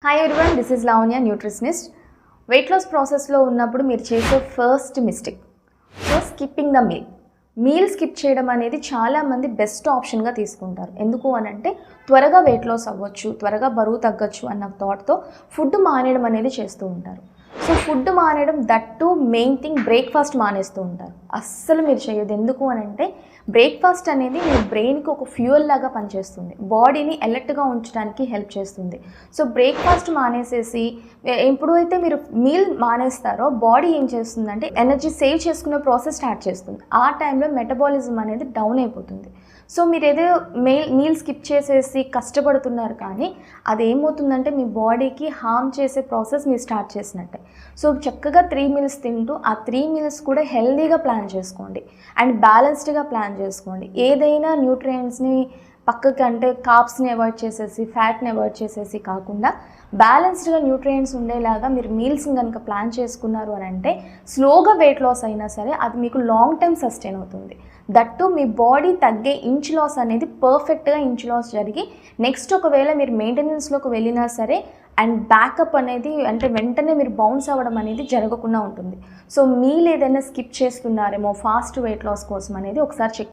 Hi everyone, this is Lavanya, nutritionist. Weight loss ప్రాసెస్లో ఉన్నప్పుడు మీరు చేసే first mistake skipping the meal skip చేయడం అనేది చాలామంది బెస్ట్ ఆప్షన్గా తీసుకుంటారు. ఎందుకు అని అంటే త్వరగా వెయిట్ లాస్ అవ్వచ్చు, త్వరగా బరువు తగ్గచ్చు అన్న థాట్తో ఫుడ్ మానేయడం అనేది చేస్తూ ఉంటారు. సో ఫుడ్ మానేయడం, that too main thing breakfast మానేస్తూ ఉంటారు. అస్సలు మీరు చేయొద్దు. ఎందుకు అని అంటే బ్రేక్ఫాస్ట్ అనేది మీ బ్రెయిన్కి ఒక ఫ్యూయల్ లాగా పనిచేస్తుంది, బాడీని అలర్ట్గా ఉంచడానికి హెల్ప్ చేస్తుంది. సో బ్రేక్ఫాస్ట్ మానేసేసి ఎప్పుడైతే మీరు మీల్ మానేస్తారో బాడీ ఏం చేస్తుందంటే ఎనర్జీ సేవ్ చేసుకునే ప్రాసెస్ స్టార్ట్ చేస్తుంది. ఆ టైంలో మెటబాలిజం అనేది డౌన్ అయిపోతుంది. సో మీరు ఏదో మీల్ స్కిప్ చేసేసి కష్టపడుతున్నారు, కానీ అది ఏమవుతుందంటే మీ బాడీకి హార్మ్ చేసే ప్రాసెస్ మీరు స్టార్ట్ చేసినట్టే. సో చక్కగా 3 మీల్స్ తింటూ ఆ 3 మీల్స్ కూడా హెల్దీగా ప్లాన్ చేసుకోండి అండ్ బ్యాలెన్స్డ్గా ప్లాన్ చేసుకోండి. ఏదైనా న్యూట్రియంట్స్ని పక్కకి అంటే కార్బ్స్ని అవాయిడ్ చేసేసి, ఫ్యాట్ని అవాయిడ్ చేసేసి కాకుండా బ్యాలెన్స్డ్గా న్యూట్రియంట్స్ ఉండేలాగా మీరు మీల్స్ని కనుక ప్లాన్ చేసుకున్నారు అని అంటే స్లోగా వెయిట్ లాస్ అయినా సరే అది మీకు లాంగ్ టైం సస్టైన్ అవుతుంది. దట్టు మీ బాడీ తగ్గే ఇంచ్ లాస్ అనేది పర్ఫెక్ట్గా ఇంచ్ లాస్ జరిగి నెక్స్ట్ ఒకవేళ మీరు మెయింటెనెన్స్లోకి వెళ్ళినా సరే అండ్ బ్యాకప్ అనేది అంటే వెంటనే మీరు బౌన్స్ అవ్వడం అనేది జరగకుండా ఉంటుంది. సో మీల్ ఏదైనా స్కిప్ చేస్తున్నారేమో ఫాస్ట్ వెయిట్ లాస్ కోసం అనేది ఒకసారి చెక్